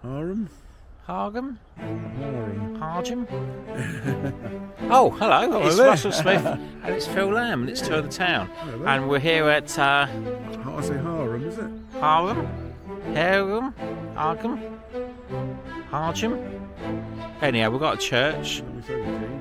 Hargham? Hargham? Hargham. Hargham? Oh, hello. It's there. Russell Smith and it's Phil Lamb and it's Tour of the Town. Hello. And we're here at I say Hargham, is it? Hargham? Hargham? Hargham? Hargham? Anyhow, we've got a church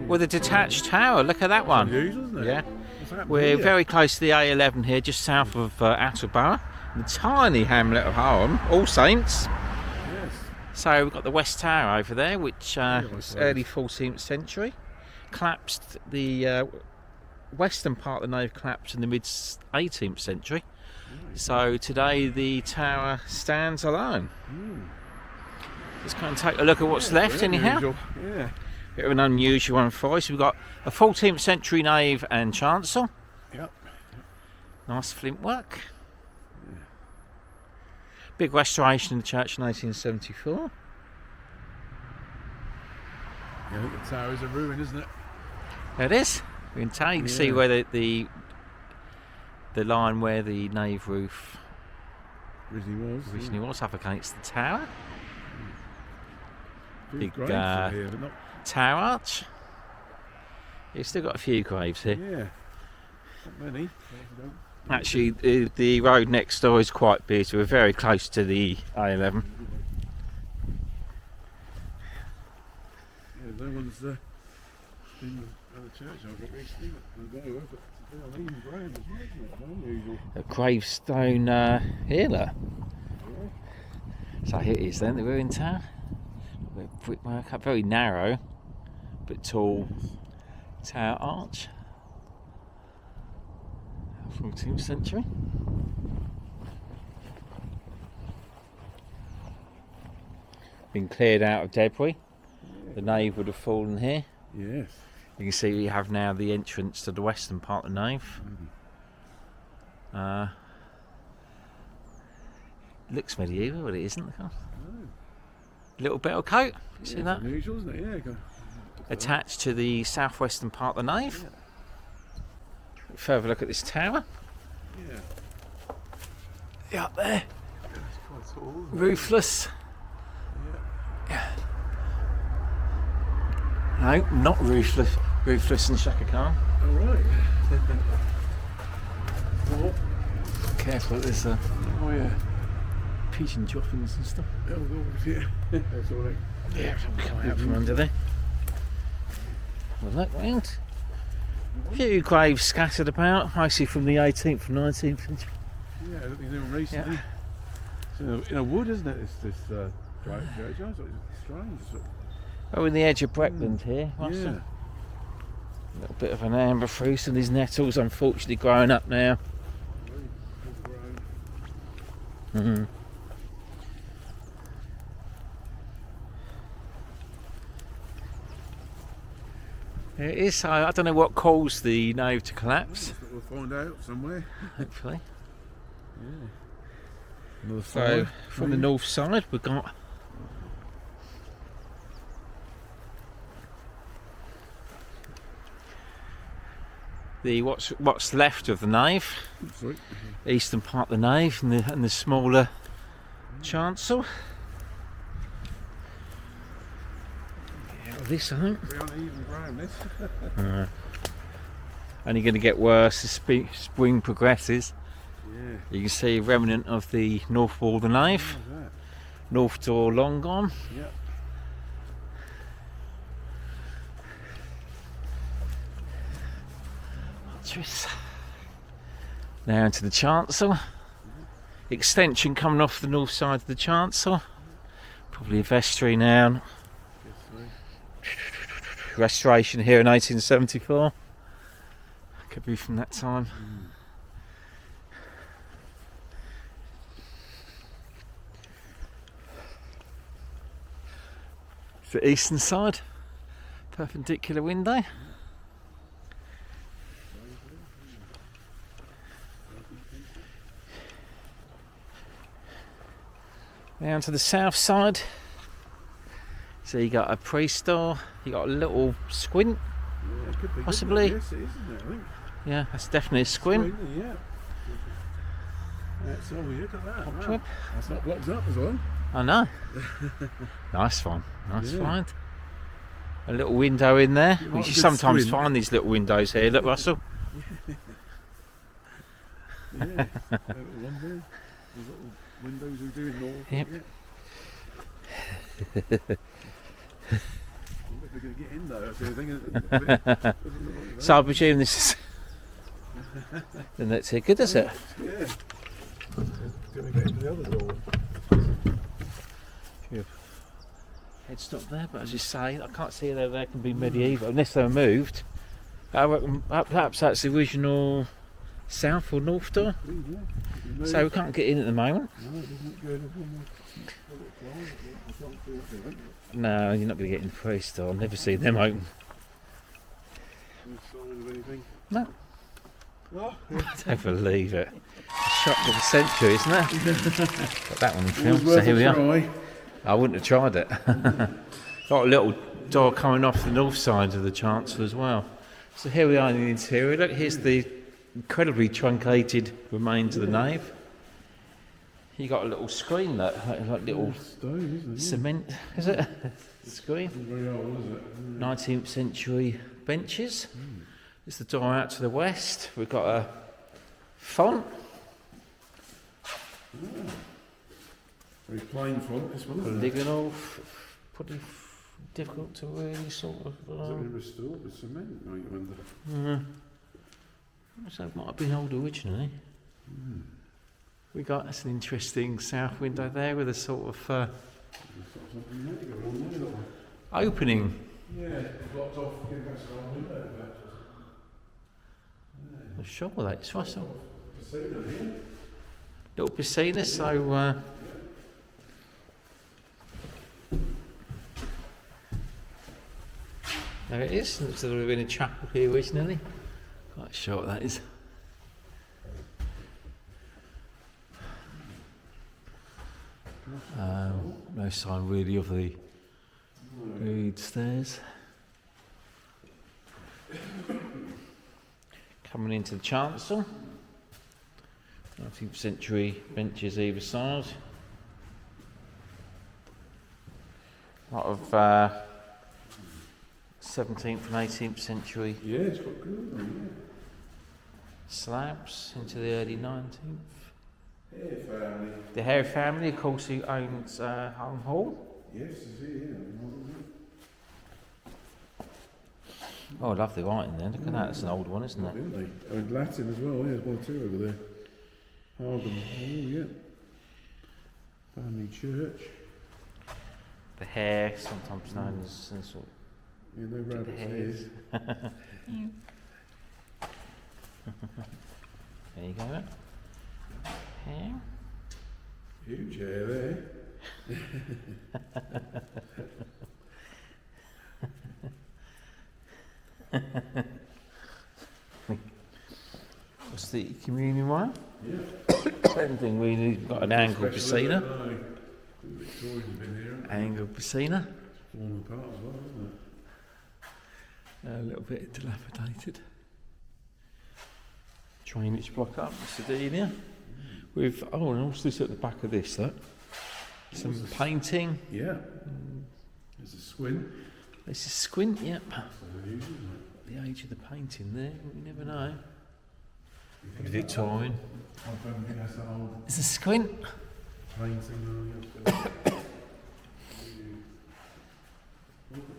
with a detached tower. Look at that one. Unusual, isn't it? Yeah. What's happening We're here? very close to the A11 here, just south of Attleborough, the tiny hamlet of Hargham, All Saints. Yes. So we've got the West Tower over there, which like was those. early 14th century. Collapsed, the western part of the nave collapsed in the mid 18th century. So today the tower stands alone. Let's go and take a look at what's left Very anyhow. unusual. Yeah. Bit of an unusual one for us. We've got a 14th century nave and chancel. Yep. Nice flint work. Big restoration in the church in 1874. Yeah, I think the tower's a ruin, isn't it? There it is. You can tell, you can see Yeah. where the line where the nave roof originally was up against the tower. Big graves in here, but not. tower arch. You've still got a few graves here. Yeah. Not many. Actually, the road next door is quite busy. We're very close to the A11. Yeah, no one's been at the church I've got recently. But uneven ground as well, isn't it? Unusual. A gravestone healer. So here it is then, the ruined tower. Brickwork up, very narrow but tall tower arch. 14th century. Been cleared out of debris. The nave would have fallen here. Yes. You can see we have now the entrance to the western part of the nave. Looks medieval, but it isn't. Little bell coat, you see that? Unusual, isn't it? Yeah. Attached to the southwestern part of the nave. Further look at this tower. Yeah. Yeah, up there. It's quite tall. Roofless. Yeah. No, not roofless. Roofless in Shaka Khan. All right. Oh, Careful, there's oh yeah. pigeon droppings and stuff. Oh, yeah. That's all right. Yeah, coming out from under there. Well, look round. A few graves scattered about, mostly from the 18th and 19th century. Yeah, I think even recently. It's in a wood, isn't it? This church. It's strange. Oh, in the edge of Brecklands here. Russell. Yeah. A little bit of an amber fruit and these nettles, unfortunately, growing up now. Mm-hmm. It is. I don't know what caused the nave to collapse. We'll find out somewhere. Hopefully. Yeah. Another So fire. from the north side, we've got the what's left of the nave, Sorry. eastern part of the nave, and the smaller chancel. Yeah, this I think. Very uneven ground, this. Only going to get worse as spring progresses. Yeah. You can see a remnant of the north wall of the nave. How's that? North door long gone. Yeah. Now into the chancel. Extension coming off the north side of the chancel. Probably a vestry now. Restoration here in 1874. Could be from that time. It's the eastern side. Perpendicular window. Down to the south side. So you got a priest door, you got a little squint. Yeah, it could be. Possibly. Yes, it is, isn't it? I think. Yeah, that's definitely a squint. Yeah. That's all. Look at that. Top Wow. trip. That's not blocked up as well. I know. Nice one. Nice Yeah. find. A little window in there. You We like a good sometimes squint. find these little windows here. Look, Russell. Yeah, that little one there. Those little windows we do in Norfolk. Yep. Yeah. I'm never going to get in though, that's the only thing. So I presume this is. Then that's it. Good, is it? Yeah. Going to get into the other door. Head stop there, but as you say, I can't see how they can be medieval unless they were moved. I reckon perhaps that's the original south or north door. So we can't get in at the moment. No, it doesn't go to No, you're not going to get in the first door. I've never seen them open. no sign of anything. No. Oh, I don't believe it. Shock of the century, isn't it? Got that one in film. always So worth here a we are. try. I wouldn't have tried it. Got a little door coming off the north side of the chancel as well. So here we are in the interior. Look, here's the incredibly truncated remains of the nave. You got a little screen, like little Stone, isn't it? cement, is it? Screen. Very old, is it? 19th century benches. There's the door out to the west. We've got a font. Very plain font, this one, isn't it? Polygonal. Pretty difficult to really sort of. Has it been restored with cement? I wonder. So it might have been old originally. We got that's an interesting south window there with a sort of Something there to go on there, look. opening. Yeah, blocked off. Give us an old window. I'm sure that's Russell. Casino here. Little piscina, so there it is. Looks like there would have been a chapel here originally. Quite sure what that is. No sign really of the reed stairs. Coming into the chancel. 19th century benches either side. A lot of 17th and 18th century Yeah, it's got good on slabs into the early 19th. yeah. Here, family. The Hare family, of course, who owns Hargham Hall. Yes, it's here. Oh, I love the writing there. Look at that, it's an old one, isn't it? Didn't they? Oh, in Latin as well, yeah, there's one too over there. Hargham Hall, yeah. Family church. The Hare, sometimes known as some sort Yeah, no of rabbits hares. here. There you go. Hare. Huge hair there. What's the communion one? Yeah. Anything really got an angled piscina. Victorian's been here. Angled piscina. Falling apart as well, isn't it? A little bit dilapidated. Drainage block up, Sardinia. With and also this at the back of this, look. Some painting. Yeah. There's a squint. This is squint, yep. That's unusual, isn't it? The age of the painting there, you never know. Victorian. I don't think that's that old It's a squint. painting.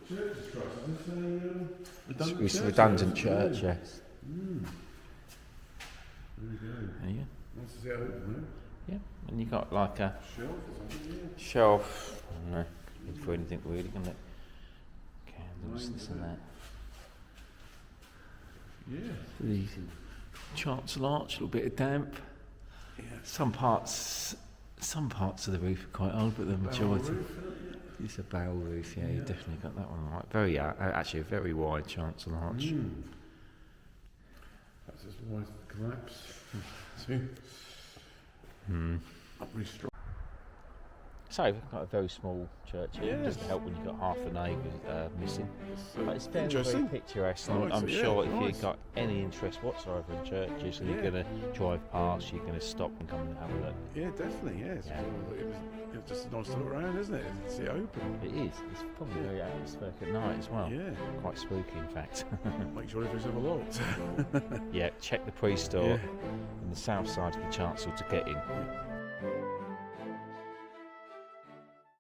Church trust, is this a redundant It's a church? redundant church, yes. There we go. There you go. Once it's out open, Yeah, and you got like a shelf or something, shelf. No, good for anything really, can it? Candles, this and that. yeah. The chancel arch, a little bit of damp. Yeah. Some parts of the roof are quite old, but the majority. It's a barrel roof, yeah, you definitely got that one right. Very, actually a very wide chancel arch. That's just why it's collapsed. See? Not really strong. So we've got a very small church here, Yes. just to help when you've got half a nave missing. But it's very, interesting. very picturesque. And Nice, I'm yeah, sure if nice. you've got any interest whatsoever in churches and Yeah. you're going to drive past, you're going to stop and come and have a look. Yeah, definitely. Yeah, Yeah. It's just nice to look around, isn't it? See it open. It is. It's probably very atmospheric at night as well. Yeah. Quite spooky, in fact. Make sure everything's overlocked. Yeah, check the priest door Yeah. on the south side of the chancel to get in.